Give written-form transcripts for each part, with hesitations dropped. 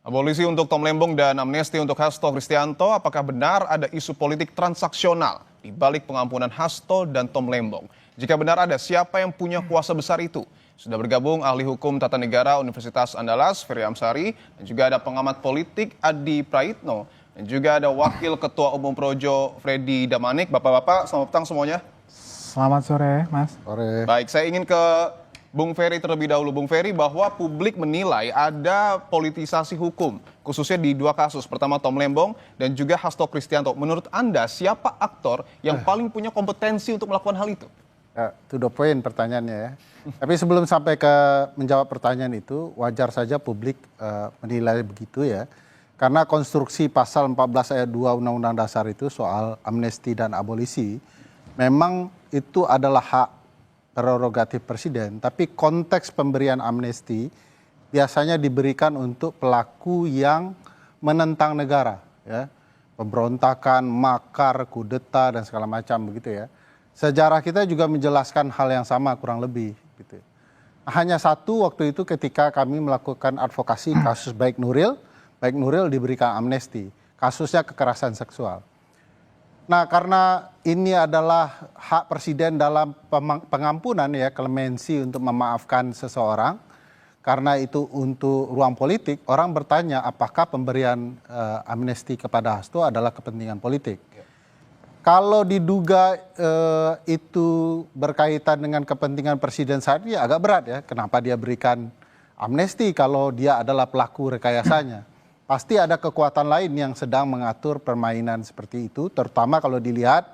Abolisi untuk Tom Lembong dan amnesti untuk Hasto Kristianto, apakah benar ada isu politik transaksional di balik pengampunan Hasto dan Tom Lembong? Jika benar ada, siapa yang punya kuasa besar itu? Sudah bergabung ahli hukum tata negara Universitas Andalas, Ferry Amsari, dan juga ada pengamat politik Adi Praitno, dan juga ada Wakil Ketua Umum Projo Freddy Damanik. Bapak-bapak, selamat petang semuanya. Selamat sore, Mas. Sore. Baik, saya ingin ke Bung Ferry terlebih dahulu. Bung Ferry, bahwa publik menilai ada politisasi hukum, khususnya di dua kasus. Pertama Tom Lembong dan juga Hasto Kristianto. Menurut Anda, siapa aktor yang paling punya kompetensi untuk melakukan hal itu? To the point pertanyaannya ya. Tapi sebelum sampai ke menjawab pertanyaan itu, wajar saja publik menilai begitu ya. Karena konstruksi pasal 14 ayat 2 Undang-Undang Dasar itu soal amnesti dan abolisi, memang itu adalah hak prerogatif presiden, tapi konteks pemberian amnesti biasanya diberikan untuk pelaku yang menentang negara, ya, pemberontakan, makar, kudeta dan segala macam begitu ya. Sejarah kita juga menjelaskan hal yang sama kurang lebih, gitu. Hanya satu waktu itu ketika kami melakukan advokasi kasus baik Nuril diberikan amnesti, kasusnya kekerasan seksual. Nah, karena ini adalah hak presiden dalam pengampunan ya, klemensi untuk memaafkan seseorang, karena itu untuk ruang politik, orang bertanya apakah pemberian amnesti kepada Hasto adalah kepentingan politik. Kalau diduga itu berkaitan dengan kepentingan presiden saat ini agak berat ya, kenapa dia berikan amnesti kalau dia adalah pelaku rekayasanya. Pasti ada kekuatan lain yang sedang mengatur permainan seperti itu, terutama kalau dilihat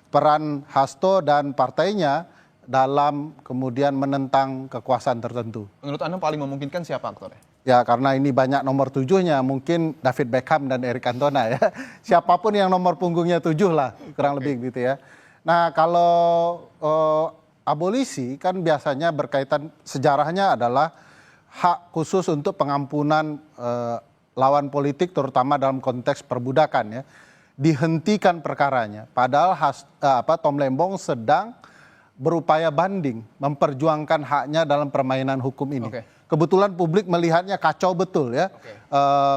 peran Hasto dan partainya dalam kemudian menentang kekuasaan tertentu. Menurut Anda paling memungkinkan siapa aktornya? Ya, karena ini banyak nomor 7-nya, mungkin David Beckham dan Eric Cantona ya. Siapapun yang nomor punggungnya 7 lah, kurang lebih gitu ya. Nah, kalau abolisi kan biasanya berkaitan, sejarahnya adalah hak khusus untuk pengampunan lawan politik, terutama dalam konteks perbudakan ya, dihentikan perkaranya. Padahal Tom Lembong sedang berupaya banding, memperjuangkan haknya dalam permainan hukum ini. Kebetulan publik melihatnya kacau betul ya,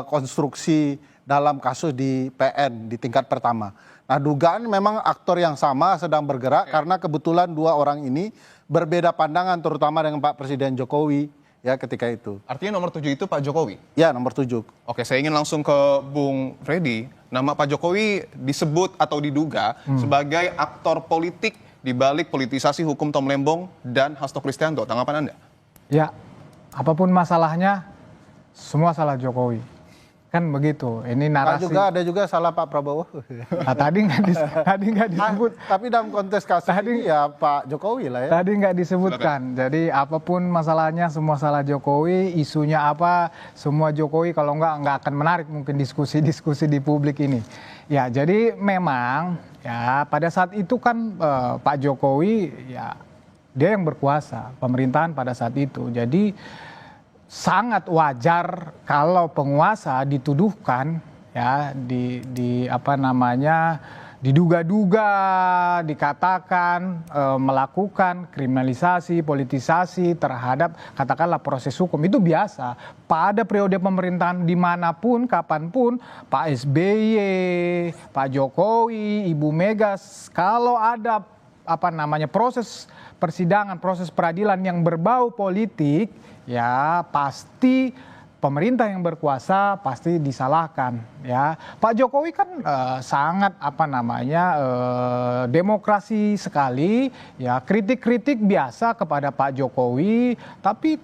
konstruksi dalam kasus di PN di tingkat pertama. Nah, dugaan memang aktor yang sama sedang bergerak karena kebetulan dua orang ini berbeda pandangan, terutama dengan Pak Presiden Jokowi ya ketika itu. Artinya nomor 7 itu Pak Jokowi? Ya, nomor 7. Oke, saya ingin langsung ke Bung Freddy. Nama Pak Jokowi disebut atau diduga sebagai aktor politik di balik politisasi hukum Tom Lembong dan Hasto Kristianto. Tanggapan Anda? Ya, apapun masalahnya, semua salah Jokowi. Kan begitu, ini narasi. Ada juga salah Pak Prabowo. Nah, tadi nggak disebut. Tapi dalam konteks kasus ini ya Pak Jokowi lah ya. Tadi nggak disebutkan. Jadi apapun masalahnya, semua salah Jokowi. Isunya apa, semua Jokowi. Kalau nggak akan menarik mungkin diskusi-diskusi di publik ini. Ya, jadi memang ya pada saat itu kan Pak Jokowi ya dia yang berkuasa pemerintahan pada saat itu. Jadi sangat wajar kalau penguasa dituduhkan ya diduga-duga, dikatakan melakukan kriminalisasi, politisasi terhadap katakanlah proses hukum. Itu biasa pada periode pemerintahan dimanapun, kapanpun, Pak SBY, Pak Jokowi, Ibu Mega, kalau ada proses persidangan, proses peradilan yang berbau politik, ya pasti pemerintah yang berkuasa pasti disalahkan ya. Pak Jokowi kan sangat demokrasi sekali ya, kritik-kritik biasa kepada Pak Jokowi, tapi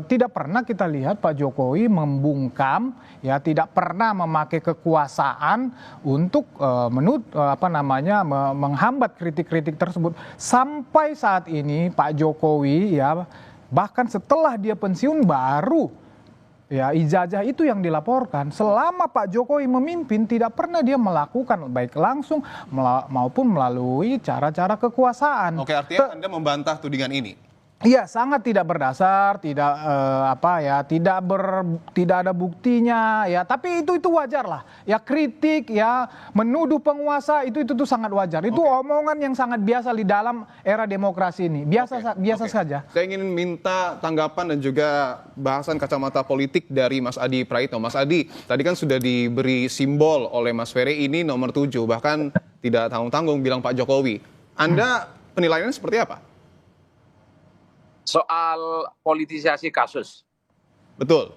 tidak pernah kita lihat Pak Jokowi membungkam ya, tidak pernah memakai kekuasaan untuk menghambat kritik-kritik tersebut. Sampai saat ini Pak Jokowi ya, bahkan setelah dia pensiun baru ya ijazah itu yang dilaporkan. Selama Pak Jokowi memimpin tidak pernah dia melakukan baik langsung maupun melalui cara-cara kekuasaan. Oke, artinya Anda membantah tudingan ini? Iya, sangat tidak berdasar, tidak tidak ada buktinya ya. Tapi itu wajar lah. Ya kritik ya, menuduh penguasa itu tuh sangat wajar. Itu omongan yang sangat biasa di dalam era demokrasi ini. Biasa saja. Saya ingin minta tanggapan dan juga bahasan kacamata politik dari Mas Adi Praitno. Mas Adi, tadi kan sudah diberi simbol oleh Mas Ferry ini nomor 7, bahkan tidak tanggung-tanggung bilang Pak Jokowi. Anda penilaiannya seperti apa? Soal politisasi kasus. Betul.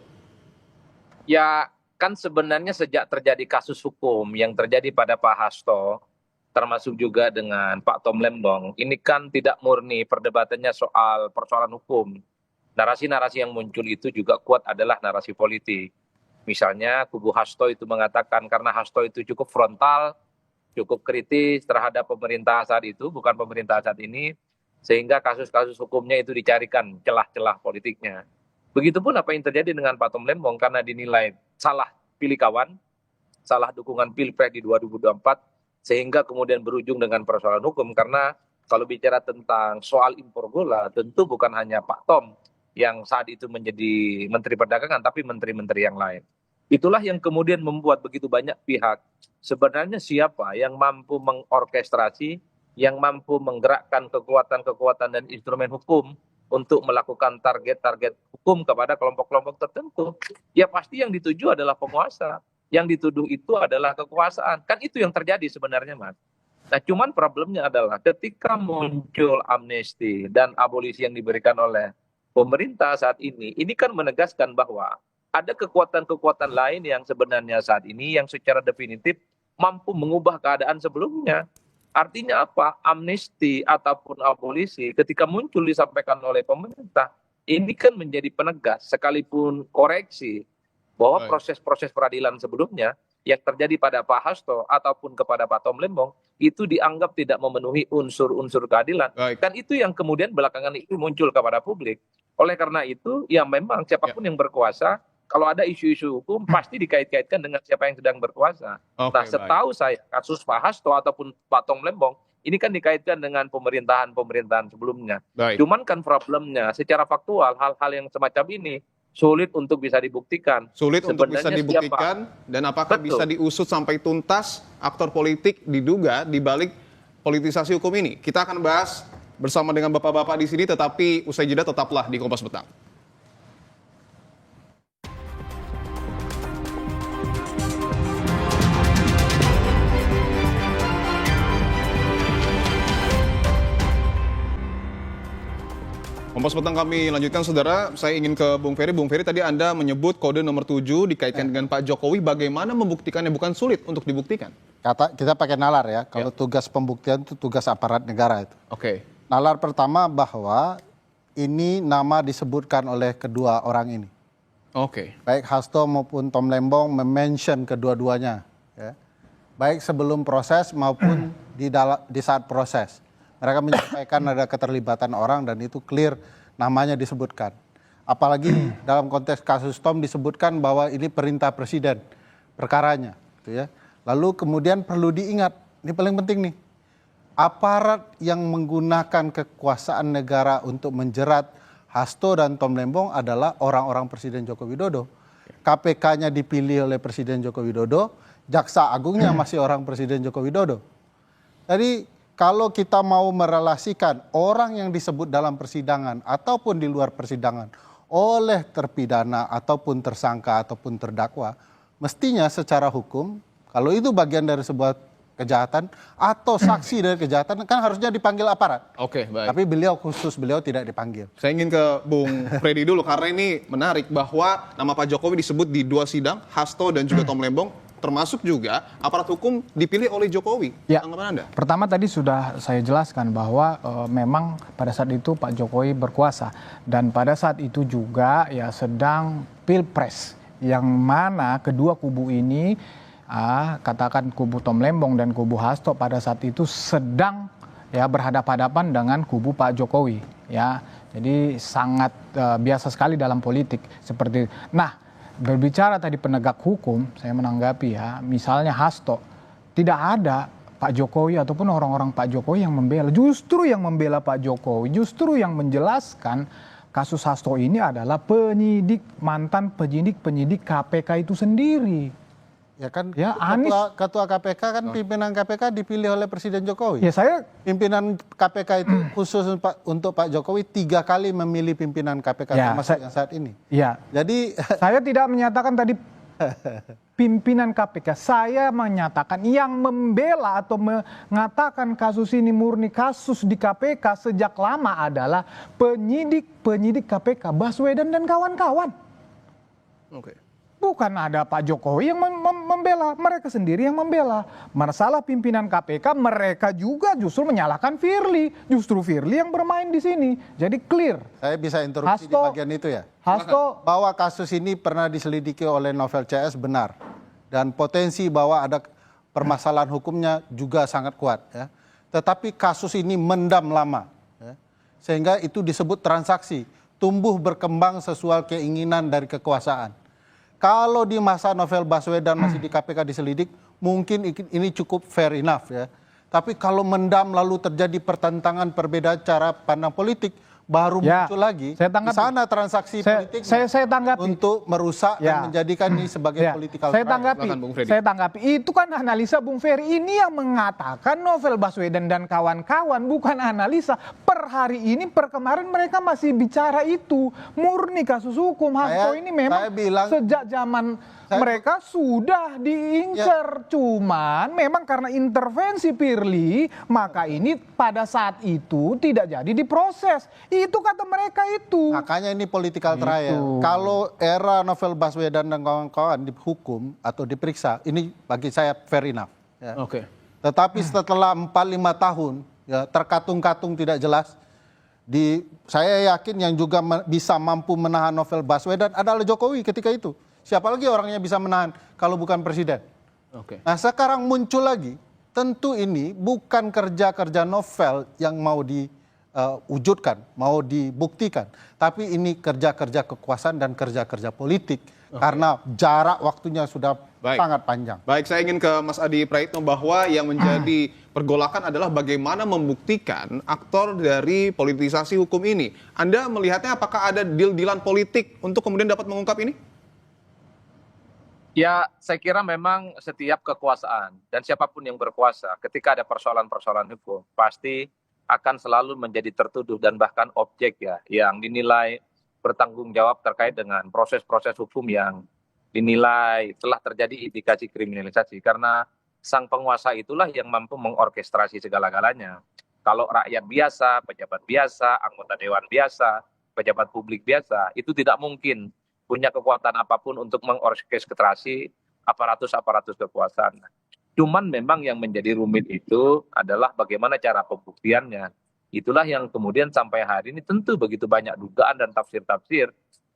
Ya kan sebenarnya sejak terjadi kasus hukum yang terjadi pada Pak Hasto, termasuk juga dengan Pak Tom Lembong, ini kan tidak murni perdebatannya soal persoalan hukum. Narasi-narasi yang muncul itu juga kuat adalah narasi politik. Misalnya kubu Hasto itu mengatakan karena Hasto itu cukup frontal, cukup kritis terhadap pemerintah saat itu, bukan pemerintah saat ini, sehingga kasus-kasus hukumnya itu dicarikan celah-celah politiknya. Begitupun apa yang terjadi dengan Pak Tom Lembong karena dinilai salah pilih kawan, salah dukungan Pilpres di 2024, sehingga kemudian berujung dengan persoalan hukum. Karena kalau bicara tentang soal impor gula, tentu bukan hanya Pak Tom yang saat itu menjadi Menteri Perdagangan, tapi menteri-menteri yang lain. Itulah yang kemudian membuat begitu banyak pihak sebenarnya siapa yang mampu mengorkestrasi, yang mampu menggerakkan kekuatan-kekuatan dan instrumen hukum untuk melakukan target-target hukum kepada kelompok-kelompok tertentu. Ya pasti yang dituju adalah penguasa. Yang dituduh itu adalah kekuasaan. Kan itu yang terjadi sebenarnya, Mas. Nah cuman problemnya adalah ketika muncul amnesti dan abolisi yang diberikan oleh pemerintah saat ini kan menegaskan bahwa ada kekuatan-kekuatan lain yang sebenarnya saat ini yang secara definitif mampu mengubah keadaan sebelumnya. Artinya apa? Amnesti ataupun abolisi ketika muncul disampaikan oleh pemerintah, ini kan menjadi penegas sekalipun koreksi bahwa proses-proses peradilan sebelumnya yang terjadi pada Pak Hasto ataupun kepada Pak Tom Lembong itu dianggap tidak memenuhi unsur-unsur keadilan. Kan itu yang kemudian belakangan itu muncul kepada publik. Oleh karena itu, ya memang siapapun yang berkuasa, kalau ada isu-isu hukum pasti dikait-kaitkan dengan siapa yang sedang berkuasa. Nah, setahu saya kasus Pak Hasto ataupun Pak Tom Lembong ini kan dikaitkan dengan pemerintahan sebelumnya. Cuman kan problemnya secara faktual hal-hal yang semacam ini sulit untuk bisa dibuktikan. Sulit untuk bisa dibuktikan dan apakah bisa diusut sampai tuntas aktor politik diduga di balik politisasi hukum ini. Kita akan bahas bersama dengan bapak-bapak di sini, tetapi usai jeda tetaplah di Kompas Petang. Kompas Petang kami lanjutkan, saudara. Saya ingin ke Bung Ferry. Bung Ferry, tadi Anda menyebut kode nomor 7 dikaitkan dengan Pak Jokowi. Bagaimana membuktikannya? Bukan sulit untuk dibuktikan. Kita pakai nalar ya. Kalau tugas pembuktian itu tugas aparat negara itu. Nalar pertama bahwa ini nama disebutkan oleh kedua orang ini. Baik Hasto maupun Tom Lembong mention kedua-duanya. Ya. Baik sebelum proses maupun di saat proses. Mereka menyampaikan ada keterlibatan orang dan itu clear namanya disebutkan. Apalagi dalam konteks kasus Tom disebutkan bahwa ini perintah presiden perkaranya. Gitu ya. Lalu kemudian perlu diingat, ini paling penting nih, aparat yang menggunakan kekuasaan negara untuk menjerat Hasto dan Tom Lembong adalah orang-orang Presiden Joko Widodo. KPK-nya dipilih oleh Presiden Joko Widodo, Jaksa Agungnya masih orang Presiden Joko Widodo. Jadi kalau kita mau merelasikan orang yang disebut dalam persidangan ataupun di luar persidangan oleh terpidana ataupun tersangka ataupun terdakwa, mestinya secara hukum, kalau itu bagian dari sebuah kejahatan atau saksi dari kejahatan, kan harusnya dipanggil aparat. Baik. Tapi khusus beliau tidak dipanggil. Saya ingin ke Bung Freddy dulu, karena ini menarik bahwa nama Pak Jokowi disebut di 2 sidang, Hasto dan juga Tom Lembong, termasuk juga aparat hukum dipilih oleh Jokowi. Ya, tanggapan Anda? Pertama tadi sudah saya jelaskan bahwa memang pada saat itu Pak Jokowi berkuasa. Dan pada saat itu juga ya sedang Pilpres. Yang mana kedua kubu ini, katakan kubu Tom Lembong dan kubu Hasto pada saat itu sedang ya berhadapan-hadapan dengan kubu Pak Jokowi. Ya, jadi sangat biasa sekali dalam politik seperti itu. Nah, berbicara tadi penegak hukum, saya menanggapi ya, misalnya Hasto, tidak ada Pak Jokowi ataupun orang-orang Pak Jokowi yang membela. Justru yang membela Pak Jokowi, justru yang menjelaskan kasus Hasto ini adalah mantan penyidik KPK itu sendiri. Ya kan, Ya, Anies. ketua KPK kan pimpinan KPK dipilih oleh Presiden Jokowi. Ya saya Pimpinan KPK itu khusus untuk Pak Jokowi 3 kali memilih pimpinan KPK Ya, termasuk yang saat ini. ya Jadi saya tidak menyatakan tadi pimpinan KPK. Saya menyatakan yang membela atau mengatakan kasus ini murni kasus di KPK sejak lama adalah penyidik KPK Baswedan dan kawan-kawan. Oke. Bukan ada Pak Jokowi yang membela, mereka sendiri yang membela. Masalah pimpinan KPK, mereka juga justru menyalahkan Firly. Justru Firly yang bermain di sini. Jadi clear. saya bisa interupsi di bagian itu ya. Hasto, Bahwa kasus ini pernah diselidiki oleh Novel CS benar. Dan potensi bahwa ada permasalahan hukumnya juga sangat kuat. Ya. Tetapi kasus ini mendam lama. Ya. Sehingga itu disebut transaksi. Tumbuh berkembang sesuai keinginan dari kekuasaan. Kalau di masa Novel Baswedan masih di KPK diselidik, mungkin ini cukup fair enough ya. Tapi kalau mendam lalu terjadi pertentangan perbedaan cara pandang politik, baru Ya, muncul lagi. saya Di tanggapi. sana transaksi politik saya tanggapi. untuk merusak Ya. dan menjadikan ini sebagai Ya, political saya trial. tanggapi, Silakan, Bung Freddy. saya tanggapi. Itu kan analisa Bung Ferry. Ini yang mengatakan Novel Baswedan dan kawan-kawan, bukan analisa. Per hari ini, per kemarin mereka masih bicara itu. Murni kasus hukum. Hasto ini memang saya bilang- sejak zaman mereka sudah diincar. Cuman memang karena intervensi Firly, maka ini pada saat itu tidak jadi diproses. Itu kata mereka itu. Makanya ini political trial. Kalau era Novel Baswedan dan kawan-kawan dihukum atau diperiksa, ini bagi saya fair enough. Ya. Oke. Tetapi setelah 4-5 tahun, ya, terkatung-katung tidak jelas, saya yakin yang juga bisa mampu menahan Novel Baswedan adalah Jokowi ketika itu. Siapa lagi orangnya bisa menahan kalau bukan presiden? Oke. Nah sekarang muncul lagi, tentu ini bukan kerja-kerja Novel yang mau diwujudkan, mau dibuktikan. Tapi ini kerja-kerja kekuasaan dan kerja-kerja politik. Karena jarak waktunya sudah sangat panjang. Baik, saya ingin ke Mas Adi Praitno bahwa yang menjadi pergolakan adalah bagaimana membuktikan aktor dari politisasi hukum ini. Anda melihatnya apakah ada deal-dealan politik untuk kemudian dapat mengungkap ini? Ya, saya kira memang setiap kekuasaan dan siapapun yang berkuasa ketika ada persoalan-persoalan hukum pasti akan selalu menjadi tertuduh dan bahkan objek ya yang dinilai bertanggung jawab terkait dengan proses-proses hukum yang dinilai telah terjadi indikasi kriminalisasi karena sang penguasa itulah yang mampu mengorkestrasi segala-galanya. Kalau rakyat biasa, pejabat biasa, anggota dewan biasa, pejabat publik biasa itu tidak mungkin punya kekuatan apapun untuk mengorkestrasi aparatus-aparatus kekuasaan. Cuman memang yang menjadi rumit itu adalah bagaimana cara pembuktiannya. Itulah yang kemudian sampai hari ini tentu begitu banyak dugaan dan tafsir-tafsir.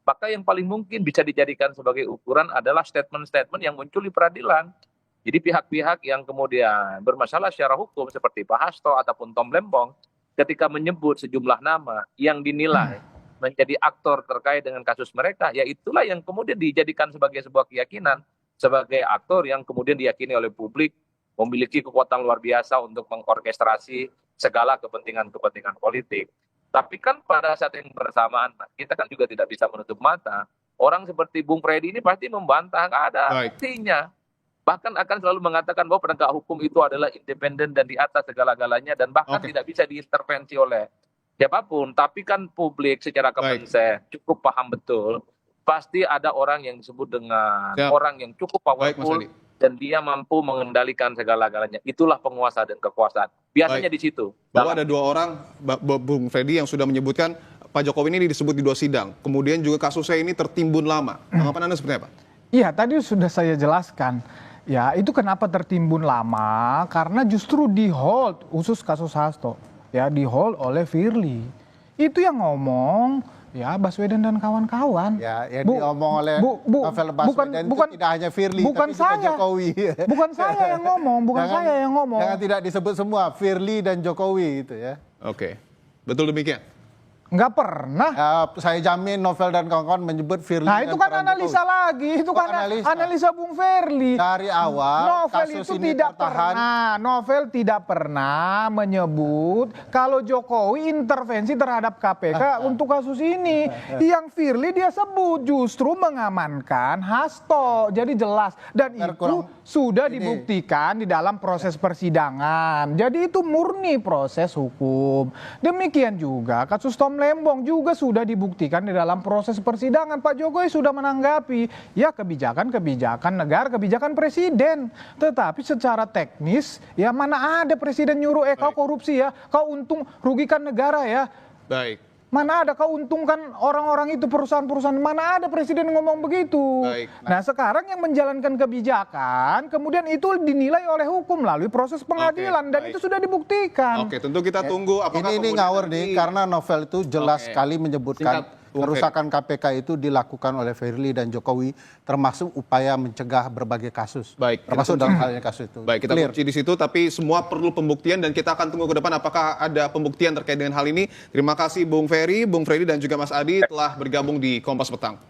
Maka yang paling mungkin bisa dijadikan sebagai ukuran adalah statement-statement yang muncul di peradilan. Jadi pihak-pihak yang kemudian bermasalah secara hukum seperti Pak Hasto ataupun Tom Lembong ketika menyebut sejumlah nama yang dinilai menjadi aktor terkait dengan kasus mereka, ya itulah yang kemudian dijadikan sebagai sebuah keyakinan, sebagai aktor yang kemudian diyakini oleh publik memiliki kekuatan luar biasa untuk mengorkestrasi segala kepentingan-kepentingan politik. Tapi kan pada saat yang bersamaan, kita kan juga tidak bisa menutup mata. Orang seperti Bung Freddy ini pasti membantah, nggak ada buktinya. Bahkan akan selalu mengatakan bahwa penegak hukum itu adalah independen dan di atas segala-galanya, dan bahkan tidak bisa diintervensi oleh siapapun. Tapi kan publik secara kepensen cukup paham betul pasti ada orang yang disebut dengan orang yang cukup powerful dan dia mampu mengendalikan segala-galanya. Itulah penguasa dan kekuasaan. Biasanya di situ. Bahwa ada 2 orang, Bung Freddy, yang sudah menyebutkan Pak Jokowi ini disebut di 2 sidang. Kemudian juga kasusnya ini tertimbun lama. Tanggapan Anda seperti apa? Iya, tadi sudah saya jelaskan. Ya, itu kenapa tertimbun lama? Karena justru di hold, khusus kasus Hasto. Ya, di hold oleh Firly. Itu yang ngomong ya Baswedan dan kawan-kawan. Ya, yang diomong oleh Novel Baswedan itu tidak hanya Firly, tapi juga Jokowi. Bukan saya yang ngomong, saya yang ngomong. Jangan tidak disebut semua, Firly dan Jokowi itu ya. Oke, betul demikian. Nggak pernah. Saya jamin Novel dan kawan-kawan menyebut Firly. Nah itu kan peran analisa Jokowi. lagi, itu kan analisa Bung Ferly. Dari awal Novel kasus itu ini tidak tertahan. pernah, Novel tidak pernah menyebut kalau Jokowi intervensi terhadap KPK untuk kasus ini. Yang Firly dia sebut justru mengamankan Hasto, jadi jelas dan itu sudah dibuktikan di dalam proses persidangan. Jadi itu murni proses hukum. Demikian juga kasus Tom Lembong juga sudah dibuktikan di dalam proses persidangan. Pak Jokowi sudah menanggapi ya kebijakan negara, kebijakan presiden. Tetapi secara teknis ya mana ada presiden nyuruh kau korupsi ya, kau untung rugikan negara ya. Baik. Mana ada kau untungkan orang-orang itu perusahaan-perusahaan, mana ada presiden ngomong begitu. Baik. Nah sekarang yang menjalankan kebijakan kemudian itu dinilai oleh hukum melalui proses pengadilan dan baik. itu sudah dibuktikan. Oke, tentu kita tunggu apakah Ini kemudian ngawur nanti- nih karena Novel itu jelas sekali menyebutkan Singkat, Bung kerusakan KPK itu dilakukan oleh Firly dan Jokowi termasuk upaya mencegah berbagai kasus. Baik, kita Termasuk tunggu. dalam halnya kasus itu. Baik, kita Clear. kunci di situ, tapi semua perlu pembuktian dan kita akan tunggu ke depan apakah ada pembuktian terkait dengan hal ini. Terima kasih Bung Ferry, Bung Freddy dan juga Mas Adi telah bergabung di Kompas Petang.